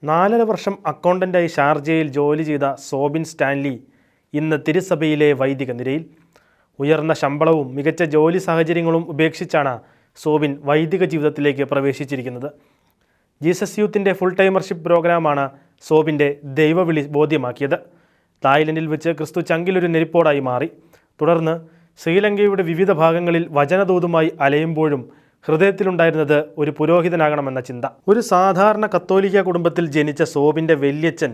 4.5 വർഷം അക്കൗണ്ടൻ്റായി ഷാർജയിൽ ജോലി ചെയ്ത സോബിൻ സ്റ്റാൻലി ഇന്ന് തിരുസഭയിലെ വൈദിക നിരയിൽ. ഉയർന്ന ശമ്പളവും മികച്ച ജോലി സാഹചര്യങ്ങളും ഉപേക്ഷിച്ചാണ് സോബിൻ വൈദിക ജീവിതത്തിലേക്ക് പ്രവേശിച്ചിരിക്കുന്നത്. ജീസസ് യൂത്തിൻ്റെ ഫുൾ ടൈമർഷിപ്പ് പ്രോഗ്രാമാണ് സോബിൻ്റെ ദൈവവിളി ബോധ്യമാക്കിയത്. തായ്ലൻഡിൽ വെച്ച് ക്രിസ്തു ചങ്കിലൊരു നെരിപ്പോടായി മാറി. തുടർന്ന് ശ്രീലങ്കയുടെ വിവിധ ഭാഗങ്ങളിൽ വചനദൂതുമായി അലയുമ്പോഴും ഹൃദയത്തിലുണ്ടായിരുന്നത് ഒരു പുരോഹിതനാകണമെന്ന ചിന്ത. ഒരു സാധാരണ കത്തോലിക്ക കുടുംബത്തിൽ ജനിച്ച സോബിൻ്റെ വല്യച്ഛൻ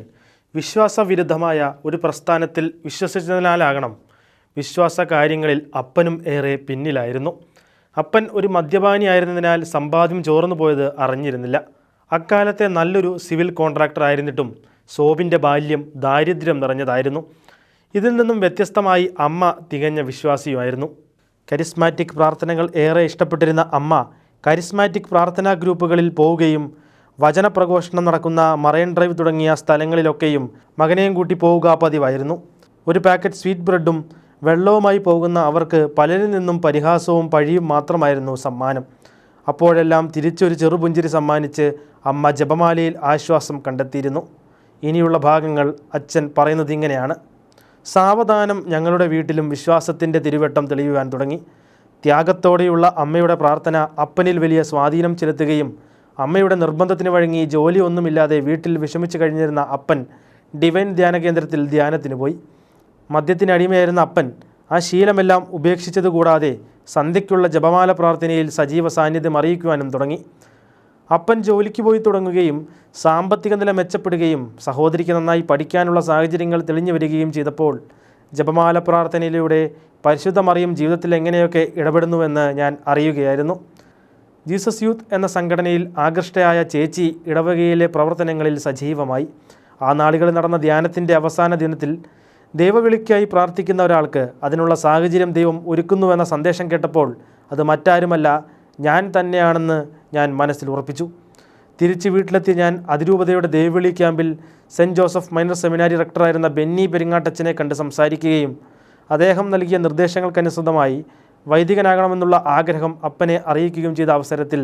വിശ്വാസവിരുദ്ധമായ ഒരു പ്രസ്ഥാനത്തിൽ വിശ്വസിച്ചതിനാലാകണം വിശ്വാസ കാര്യങ്ങളിൽ അപ്പനും ഏറെ പിന്നിലായിരുന്നു. അപ്പൻ ഒരു മദ്യപാനിയായിരുന്നതിനാൽ സമ്പാദ്യം ചോർന്നു പോയത് അറിഞ്ഞിരുന്നില്ല. അക്കാലത്തെ നല്ലൊരു സിവിൽ കോൺട്രാക്ടർ ആയിരുന്നിട്ടും സോബിൻ്റെ ബാല്യം ദാരിദ്ര്യം നിറഞ്ഞതായിരുന്നു. ഇതിൽ നിന്നും വ്യത്യസ്തമായി അമ്മ തികഞ്ഞ വിശ്വാസിയുമായിരുന്നു. കരിസ്മാറ്റിക് പ്രാർത്ഥനകൾ ഏറെ ഇഷ്ടപ്പെട്ടിരുന്ന അമ്മ കരിസ്മാറ്റിക് പ്രാർത്ഥനാ ഗ്രൂപ്പുകളിൽ പോവുകയും വചനപ്രഘോഷണം നടക്കുന്ന മറൈൻ ഡ്രൈവ് തുടങ്ങിയ സ്ഥലങ്ങളിലൊക്കെയും മകനെയും കൂട്ടി പോവുക പതിവായിരുന്നു. ഒരു പാക്കറ്റ് സ്വീറ്റ് ബ്രെഡും വെള്ളവുമായി പോകുന്ന അവർക്ക് പലരിൽ നിന്നും പരിഹാസവും പഴിയും മാത്രമായിരുന്നു സമ്മാനം. അപ്പോഴെല്ലാം തിരിച്ചൊരു ചെറുപുഞ്ചിരി സമ്മാനിച്ച് അമ്മ ജപമാലയിൽ ആശ്വാസം കണ്ടെത്തിയിരുന്നു. ഇനിയുള്ള ഭാഗങ്ങൾ അച്ഛൻ പറയുന്നത് ഇങ്ങനെയാണ്. സാവധാനം ഞങ്ങളുടെ വീട്ടിലും വിശ്വാസത്തിൻ്റെ തിരുവട്ടം തെളിയുവാൻ തുടങ്ങി. ത്യാഗത്തോടെയുള്ള അമ്മയുടെ പ്രാർത്ഥന അപ്പനിൽ വലിയ സ്വാധീനം ചെലുത്തുകയും അമ്മയുടെ നിർബന്ധത്തിന് വഴങ്ങി ജോലി ഒന്നുമില്ലാതെ വീട്ടിൽ വിഷമിച്ച് കഴിഞ്ഞിരുന്ന അപ്പൻ ഡിവൈൻ ധ്യാന കേന്ദ്രത്തിൽ ധ്യാനത്തിന് പോയി. മദ്യത്തിന് അടിമയായിരുന്ന അപ്പൻ ആ ശീലമെല്ലാം ഉപേക്ഷിച്ചതുകൂടാതെ സന്ധ്യയ്ക്കുള്ള ജപമാല പ്രാർത്ഥനയിൽ സജീവ സാന്നിധ്യം അറിയിക്കുവാനും തുടങ്ങി. അപ്പൻ ജോലിക്ക് പോയി തുടങ്ങുകയും സാമ്പത്തിക നില മെച്ചപ്പെടുകയും സഹോദരിക്ക് നന്നായി പഠിക്കാനുള്ള സാഹചര്യങ്ങൾ തെളിഞ്ഞു വരികയും ചെയ്തപ്പോൾ ജപമാല പ്രാർത്ഥനയിലൂടെ പരിശുദ്ധ മറിയം ജീവിതത്തിൽ എങ്ങനെയൊക്കെ ഇടപെടുന്നുവെന്ന് ഞാൻ അറിയുകയായിരുന്നു. ജീസസ് യൂത്ത് എന്ന സംഘടനയിൽ ആകൃഷ്ടയായ ചേച്ചി ഇടവകയിലെ പ്രവർത്തനങ്ങളിൽ സജീവമായി. ആ നാളുകളിൽ നടന്ന ധ്യാനത്തിൻ്റെ അവസാന ദിനത്തിൽ ദൈവവിളിക്കായി പ്രാർത്ഥിക്കുന്ന ഒരാൾക്ക് അതിനുള്ള സാഹചര്യം ദൈവം ഒരുക്കുന്നുവെന്ന സന്ദേശം കേട്ടപ്പോൾ അത് മറ്റാരുമല്ല ഞാൻ തന്നെയാണെന്ന് ഞാൻ മനസ്സിൽ ഉറപ്പിച്ചു. തിരിച്ച് വീട്ടിലെത്തിയ ഞാൻ അതിരൂപതയുടെ ദൈവവിളി ക്യാമ്പിൽ സെൻറ്റ് ജോസഫ് മൈനർ സെമിനാരി റക്ടറായിരുന്ന ബെന്നി പെരിങ്ങാട്ടച്ചനെ കണ്ട് സംസാരിക്കുകയും അദ്ദേഹം നൽകിയ നിർദ്ദേശങ്ങൾക്കനുസൃതമായി വൈദികനാകണമെന്നുള്ള ആഗ്രഹം അപ്പനെ അറിയിക്കുകയും ചെയ്ത അവസരത്തിൽ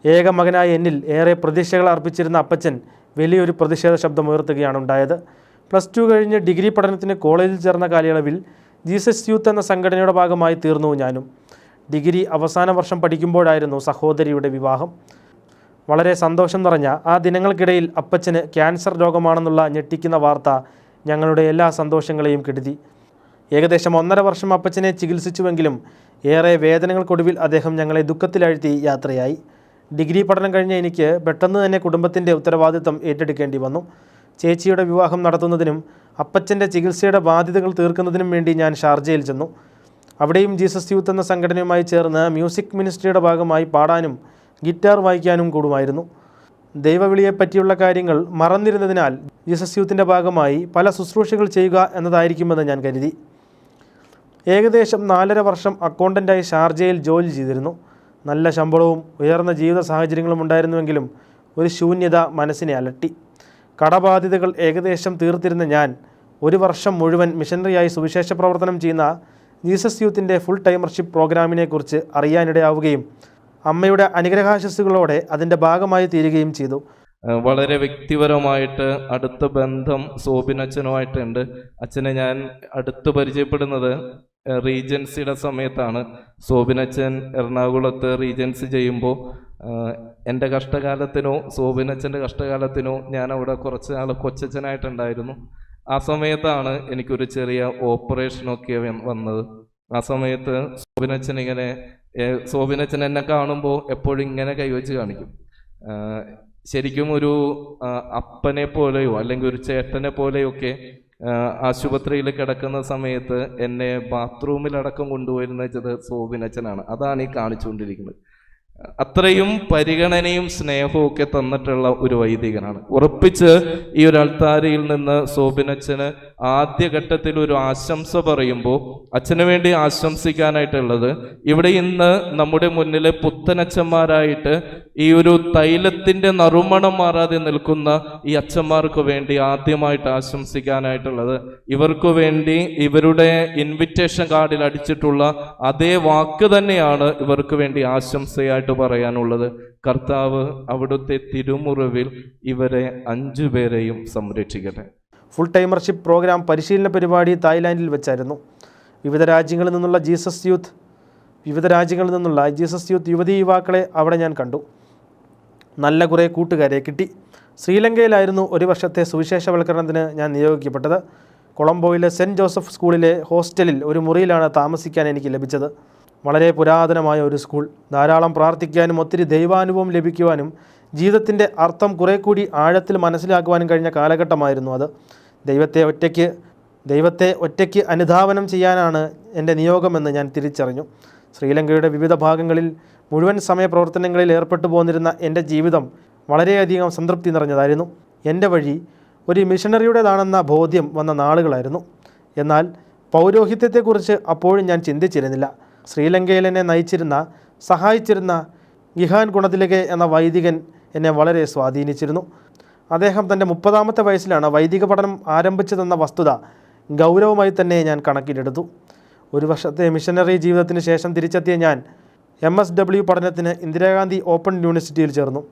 ഏക മകനായ എന്നിൽ ഏറെ പ്രതീക്ഷകൾ അർപ്പിച്ചിരുന്ന അപ്പച്ചൻ വലിയൊരു പ്രതിഷേധ ശബ്ദമുയർത്തുകയാണ് ഉണ്ടായത്. +2 കഴിഞ്ഞ് ഡിഗ്രി പഠനത്തിന് കോളേജിൽ ചേർന്ന കാലയളവിൽ ജീസസ് യൂത്ത് എന്ന സംഘടനയുടെ ഭാഗമായി തീർന്നു ഞാനും. ഡിഗ്രി അവസാന വർഷം പഠിക്കുമ്പോഴായിരുന്നു സഹോദരിയുടെ വിവാഹം. വളരെ സന്തോഷം നിറഞ്ഞ ആ ദിനങ്ങൾക്കിടയിൽ അപ്പച്ചന് ക്യാൻസർ രോഗമാണെന്നുള്ള ഞെട്ടിക്കുന്ന വാർത്ത ഞങ്ങളുടെ എല്ലാ സന്തോഷങ്ങളെയും കെടുതി. ഏകദേശം 1.5 വർഷം അപ്പച്ചനെ ചികിത്സിച്ചുവെങ്കിലും ഏറെ വേദനകൾക്കൊടുവിൽ അദ്ദേഹം ഞങ്ങളെ ദുഃഖത്തിലാഴ്ത്തി യാത്രയായി. ഡിഗ്രി പഠനം കഴിഞ്ഞ എനിക്ക് പെട്ടെന്ന് തന്നെ കുടുംബത്തിൻ്റെ ഉത്തരവാദിത്തം ഏറ്റെടുക്കേണ്ടി വന്നു. ചേച്ചിയുടെ വിവാഹം നടത്തുന്നതിനും അപ്പച്ചൻ്റെ ചികിത്സയുടെ ബാധ്യതകൾ തീർക്കുന്നതിനും വേണ്ടി ഞാൻ ഷാർജയിൽ ചെന്നു. അവിടെയും ജീസസ് യൂത്ത് എന്ന സംഘടനയുമായി ചേർന്ന് മ്യൂസിക് മിനിസ്ട്രിയുടെ ഭാഗമായി പാടാനും ഗിറ്റാർ വായിക്കാനും കൂടുമായിരുന്നു. ദൈവവിളിയെപ്പറ്റിയുള്ള കാര്യങ്ങൾ മറന്നിരുന്നതിനാൽ ജീസസ് യൂത്തിൻ്റെ ഭാഗമായി പല ശുശ്രൂഷകൾ ചെയ്യുക എന്നതായിരിക്കുമെന്ന് ഞാൻ കരുതി. ഏകദേശം 4.5 വർഷം അക്കൗണ്ടൻ്റായി ഷാർജയിൽ ജോലി ചെയ്തിരുന്നു. നല്ല ശമ്പളവും ഉയർന്ന ജീവിത സാഹചര്യങ്ങളും ഉണ്ടായിരുന്നുവെങ്കിലും ഒരു ശൂന്യത മനസ്സിനെ അലട്ടി. കടബാധ്യതകൾ ഏകദേശം തീർത്തിരുന്ന ഞാൻ 1 വർഷം മുഴുവൻ മിഷനറിയായി സുവിശേഷ പ്രവർത്തനം ചെയ്യുന്ന ജീസസ് യൂത്തിൻ്റെ ഫുൾ ടൈമർഷിപ്പ് പ്രോഗ്രാമിനെക്കുറിച്ച് അറിയാനിടയാവുകയും അമ്മയുടെ അനുഗ്രഹാശസ്സുകളോടെ അതിൻ്റെ ഭാഗമായി തീരുകയും ചെയ്തു. വളരെ വ്യക്തിപരമായിട്ട് അടുത്ത ബന്ധം സോബിൻ അച്ഛനുമായിട്ടുണ്ട്. അച്ഛനെ ഞാൻ അടുത്ത് പരിചയപ്പെടുന്നത് റീജൻസിയുടെ സമയത്താണ്. സോബിൻ അച്ഛൻ എറണാകുളത്ത് റീജൻസി ചെയ്യുമ്പോൾ എൻ്റെ കഷ്ടകാലത്തിനോ സോബിൻ അച്ഛൻ്റെ കഷ്ടകാലത്തിനോ ഞാൻ അവിടെ കുറച്ച് നാൾ കൊച്ചച്ഛനായിട്ടുണ്ടായിരുന്നു. ആ സമയത്താണ് എനിക്കൊരു ചെറിയ ഓപ്പറേഷനൊക്കെ വന്നത്. ആ സമയത്ത് സോബിനച്ഛൻ എന്നെ കാണുമ്പോൾ എപ്പോഴും ഇങ്ങനെ കൈവച്ച് കാണിക്കും. ശരിക്കും ഒരു അപ്പനെ പോലെയോ അല്ലെങ്കിൽ ഒരു ചേട്ടനെ പോലെയോ ഒക്കെ ആശുപത്രിയിൽ കിടക്കുന്ന സമയത്ത് എന്നെ ബാത്റൂമിലടക്കം കൊണ്ടുപോയിരുന്നത് സോബിനച്ഛനാണ്. അതാണ് ഈ കാണിച്ചുകൊണ്ടിരിക്കുന്നത്. അത്രയും പരിഗണനയും സ്നേഹവും ഒക്കെ തന്നിട്ടുള്ള ഒരു വൈദികനാണ്. ഉറപ്പിച്ച് ഈ ഒരു അൾത്താരയിൽ നിന്ന് സോബിനച്ഛന് ആദ്യഘട്ടത്തിൽ ഒരു ആശംസ പറയുമ്പോൾ അച്ഛന് വേണ്ടി ആശംസിക്കാനായിട്ടുള്ളത്, ഇവിടെ ഇന്ന് നമ്മുടെ മുന്നിലെ പുത്തനച്ഛന്മാരായിട്ട് ഈ ഒരു തൈലത്തിന്റെ നറുമണം മാറാതെ നിൽക്കുന്ന ഈ അച്ഛന്മാർക്ക് വേണ്ടി ആദ്യമായിട്ട് ആശംസിക്കാനായിട്ടുള്ളത്, ഇവർക്ക് വേണ്ടി ഇവരുടെ ഇൻവിറ്റേഷൻ കാർഡിൽ അടിച്ചിട്ടുള്ള അതേ വാക്ക് തന്നെയാണ് ഇവർക്ക് വേണ്ടി ആശംസയായിട്ട് പറയാനുള്ളത്. കർത്താവ് അവിടുത്തെ തിരുമുറിവിൽ ഇവരെ 5 പേരെയും സംരക്ഷിക്കട്ടെ. ഫുൾ ടൈമർഷിപ്പ് പ്രോഗ്രാം പരിശീലന പരിപാടി തായ്ലാൻഡിൽ വെച്ചായിരുന്നു. വിവിധ രാജ്യങ്ങളിൽ നിന്നുള്ള ജീസസ് യൂത്ത് യുവതീ യുവാക്കളെ അവിടെ ഞാൻ കണ്ടു. നല്ല കുറേ കൂട്ടുകാരെ കിട്ടി. ശ്രീലങ്കയിലായിരുന്നു 1 വർഷത്തെ സുവിശേഷവൽക്കരണത്തിന് ഞാൻ നിയോഗിക്കപ്പെട്ടത്. കൊളംബോയിലെ സെൻറ്റ് ജോസഫ് സ്കൂളിലെ ഹോസ്റ്റലിൽ ഒരു മുറിയിലാണ് താമസിക്കാൻ എനിക്ക് ലഭിച്ചത്. വളരെ പുരാതനമായ ഒരു സ്കൂൾ. ധാരാളം പ്രാർത്ഥിക്കാനും ഒത്തിരി ദൈവാനുഭവം ലഭിക്കുവാനും ജീവിതത്തിൻ്റെ അർത്ഥം കുറെ കൂടി ആഴത്തിൽ മനസ്സിലാക്കുവാനും കഴിഞ്ഞ കാലഘട്ടമായിരുന്നു അത്. ദൈവത്തെ ഒറ്റയ്ക്ക് അനുധാവനം ചെയ്യാനാണ് എൻ്റെ നിയോഗമെന്ന് ഞാൻ തിരിച്ചറിഞ്ഞു. ശ്രീലങ്കയുടെ വിവിധ ഭാഗങ്ങളിൽ മുഴുവൻ സമയ പ്രവർത്തനങ്ങളിൽ ഏർപ്പെട്ടു പോന്നിരുന്ന എൻ്റെ ജീവിതം വളരെയധികം സംതൃപ്തി നിറഞ്ഞതായിരുന്നു. എൻ്റെ വഴി ഒരു മിഷണറിയുടേതാണെന്ന ബോധ്യം വന്ന നാളുകളായിരുന്നു. എന്നാൽ പൗരോഹിത്യത്തെക്കുറിച്ച് അപ്പോഴും ഞാൻ ചിന്തിച്ചിരുന്നില്ല. ശ്രീലങ്കയിൽ എന്നെ സഹായിച്ചിരുന്ന ഗിഹാൻ ഗുണതിലകെ എന്ന വൈദികൻ എന്നെ വളരെ സ്വാധീനിച്ചിരുന്നു. അദ്ദേഹം തൻ്റെ 30ാമത്തെ വയസ്സിലാണ് വൈദിക പഠനം ആരംഭിച്ചതെന്ന വസ്തുത ഗൗരവമായി തന്നെ ഞാൻ കണക്കിലെടുത്തു. 1 വർഷത്തെ മിഷനറി ജീവിതത്തിന് ശേഷം തിരിച്ചെത്തിയ ഞാൻ MSW പഠനത്തിന് ഇന്ദിരാഗാന്ധി ഓപ്പൺ യൂണിവേഴ്സിറ്റിയിൽ ചേർന്നു.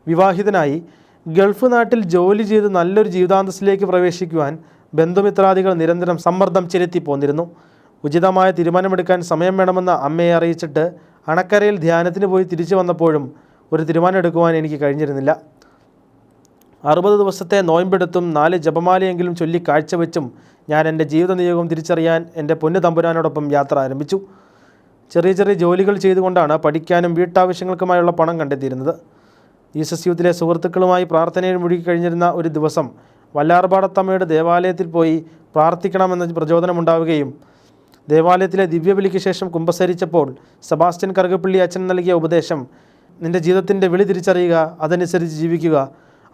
വിവാഹിതനായി ഗൾഫ് നാട്ടിൽ ജോലി ചെയ്ത് നല്ലൊരു ജീവിതാന്തസ്സിലേക്ക് പ്രവേശിക്കുവാൻ ബന്ധുമിത്രാദികൾ നിരന്തരം സമ്മർദ്ദം ചെലുത്തി പോന്നിരുന്നു. ഉചിതമായ തീരുമാനമെടുക്കാൻ സമയം വേണമെന്ന് അമ്മയെ അറിയിച്ചിട്ട് അണക്കരയിൽ ധ്യാനത്തിന് പോയി തിരിച്ചു വന്നപ്പോഴും ഒരു തീരുമാനം എടുക്കുവാൻ എനിക്ക് കഴിഞ്ഞിരുന്നില്ല. 60 ദിവസത്തെ നോയമ്പെടുത്തും 4 ജപമാലയെങ്കിലും ചൊല്ലി കാഴ്ചവെച്ചും ഞാൻ എൻ്റെ ജീവിത നിയോഗം തിരിച്ചറിയാൻ എൻ്റെ പൊന്നു തമ്പുരാനോടൊപ്പം യാത്ര ആരംഭിച്ചു. ചെറിയ ജോലികൾ ചെയ്തുകൊണ്ടാണ് പഠിക്കാനും വീട്ടാവശ്യങ്ങൾക്കുമായുള്ള പണം കണ്ടെത്തിയിരുന്നത്. ജീസസ് യൂത്തിലെ സുഹൃത്തുക്കളുമായി പ്രാർത്ഥനയിൽ മുഴുകിക്കഴിഞ്ഞിരുന്ന ഒരു ദിവസം വല്ലാർപാടത്തമ്മയുടെ ദേവാലയത്തിൽ പോയി പ്രാർത്ഥിക്കണമെന്ന പ്രചോദനമുണ്ടാവുകയും ദേവാലയത്തിലെ ദിവ്യബലിക്ക് ശേഷം കുമ്പസരിച്ചപ്പോൾ സെബാസ്റ്റ്യൻ കറുകപ്പള്ളി അച്ഛൻ നൽകിയ ഉപദേശം, നിൻ്റെ ജീവിതത്തിൻ്റെ വിളി തിരിച്ചറിയുക, അതനുസരിച്ച് ജീവിക്കുക,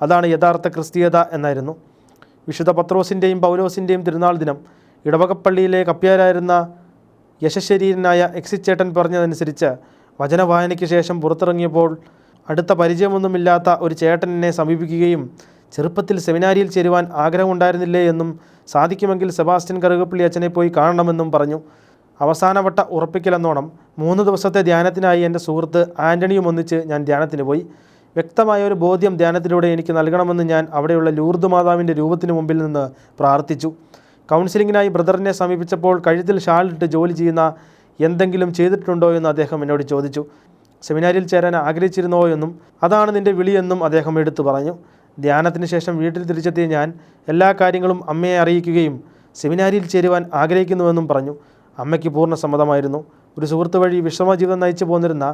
അതാണ് യഥാർത്ഥ ക്രിസ്തീയത എന്നായിരുന്നു. വിശുദ്ധ പത്രോസിൻ്റെയും പൗലോസിൻ്റെയും തിരുനാൾ ദിനം ഇടവകപ്പള്ളിയിലെ കപ്പ്യാരായിരുന്ന യശശരീരനായ എക്സിച്ചേട്ടൻ പറഞ്ഞതനുസരിച്ച് വചനവായനയ്ക്ക് ശേഷം പുറത്തിറങ്ങിയപ്പോൾ അടുത്ത പരിചയമൊന്നുമില്ലാത്ത ഒരു ചേട്ടൻ എന്നെ സമീപിക്കുകയും ചെറുപ്പത്തിൽ സെമിനാരിയിൽ ചേരുവാൻ ആഗ്രഹമുണ്ടായിരുന്നില്ലേ എന്നും സാധിക്കുമെങ്കിൽ സെബാസ്റ്റ്യൻ കറുകപ്പള്ളി അച്ഛനെ പോയി കാണണമെന്നും പറഞ്ഞു. അവസാനവട്ട ഉറപ്പിക്കലെന്നോണം 3 ദിവസത്തെ ധ്യാനത്തിനായി എൻ്റെ സുഹൃത്ത് ആൻ്റണിയും ഒന്നിച്ച് ഞാൻ ധ്യാനത്തിന് പോയി. വ്യക്തമായ ഒരു ബോധ്യം ധ്യാനത്തിലൂടെ എനിക്ക് നൽകണമെന്ന് ഞാൻ അവിടെയുള്ള ലൂർദ് മാതാവിൻ്റെ രൂപത്തിന് മുമ്പിൽ നിന്ന് പ്രാർത്ഥിച്ചു. കൗൺസിലിങ്ങിനായി ബ്രദറിനെ സമീപിച്ചപ്പോൾ കഴുത്തിൽ ഷാളിട്ട് ജോലി ചെയ്യുന്ന എന്തെങ്കിലും ചെയ്തിട്ടുണ്ടോ എന്ന് അദ്ദേഹം എന്നോട് ചോദിച്ചു. സെമിനാരിയിൽ ചേരാൻ ആഗ്രഹിച്ചിരുന്നോ എന്നും അതാണ് നിൻ്റെ വിളിയെന്നും അദ്ദേഹം എടുത്തു പറഞ്ഞു. ധ്യാനത്തിന് ശേഷം വീട്ടിൽ തിരിച്ചെത്തിയ ഞാൻ എല്ലാ കാര്യങ്ങളും അമ്മയെ അറിയിക്കുകയും സെമിനാരിയിൽ ചേരുവാൻ ആഗ്രഹിക്കുന്നുവെന്നും പറഞ്ഞു. അമ്മയ്ക്ക് പൂർണ്ണ സമ്മതമായിരുന്നു. ഒരു സുഹൃത്ത് വഴി വിശ്രമജീവിതം നയിച്ചു പോന്നിരുന്ന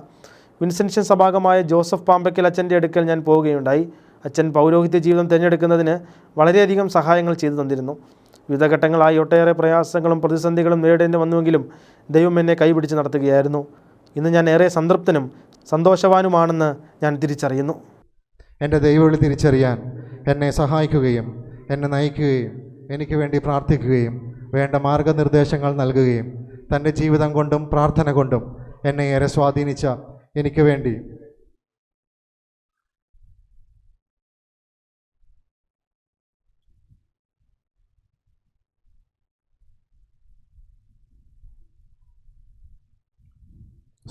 വിൻസെൻഷ്യൻ സഭാംഗമായ ജോസഫ് പാമ്പയ്ക്കൽ അച്ഛൻ്റെ അടുക്കൽ ഞാൻ പോവുകയുണ്ടായി. അച്ഛൻ പൗരോഹിത്യ ജീവിതം തിരഞ്ഞെടുക്കുന്നതിന് വളരെയധികം സഹായങ്ങൾ ചെയ്തു തന്നിരുന്നു. വിവിധ ഘട്ടങ്ങളായി ഒട്ടേറെ പ്രയാസങ്ങളും പ്രതിസന്ധികളും നേരിടേണ്ടി വന്നുവെങ്കിലും ദൈവം എന്നെ കൈപിടിച്ച് നടത്തുകയായിരുന്നു. ഇന്ന് ഞാൻ ഏറെ സംതൃപ്തനും സന്തോഷവാനുമാണെന്ന് ഞാൻ തിരിച്ചറിയുന്നു. എൻ്റെ ദൈവവിളി തിരിച്ചറിയാൻ എന്നെ സഹായിക്കുകയും എന്നെ നയിക്കുകയും എനിക്ക് വേണ്ടി പ്രാർത്ഥിക്കുകയും വേണ്ട മാർഗനിർദ്ദേശങ്ങൾ നൽകുകയും തൻ്റെ ജീവിതം കൊണ്ടും പ്രാർത്ഥന കൊണ്ടും എന്നെ ഏറെ സ്വാധീനിച്ച എനിക്ക് വേണ്ടി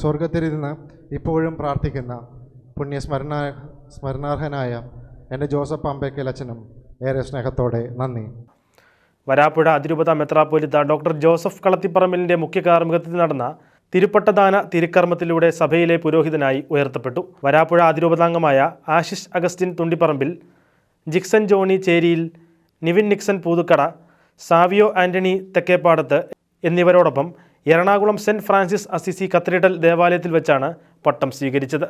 സ്വർഗത്തിലിരുന്ന് ഇപ്പോഴും പ്രാർത്ഥിക്കുന്ന സ്മരണാർഹനായ എൻ്റെ ജോസഫ് പാമ്പയ്ക്കൽ അച്ഛനും ഏറെ സ്നേഹത്തോടെ നന്ദി. വരാപ്പുഴ അതിരൂപത മെത്രാപ്പോലിത്ത ഡോക്ടർ ജോസഫ് കളത്തിപ്പറമ്പിലിൻ്റെ മുഖ്യ കാർമ്മികത്വത്തിൽ നടന്ന തിരുപ്പട്ടദാന തിരുക്കർമ്മത്തിലൂടെ സഭയിലെ പുരോഹിതനായി ഉയർത്തപ്പെട്ടു. വരാപ്പുഴ അതിരൂപതാംഗമായ ആശിഷ് അഗസ്റ്റിൻ തുണ്ടിപ്പറമ്പിൽ, ജിക്സൺ ജോണി ചേരിയിൽ, നിവിൻ നിക്സൺ പൂതുക്കട, സാവിയോ ആൻ്റണി തെക്കേപ്പാടത്ത് എന്നിവരോടൊപ്പം Ernakulam Saint Francis Assisi Cathedral ദേവാലയത്തിൽ വെച്ചാണ് പട്ടം സ്വീകരിച്ചത്.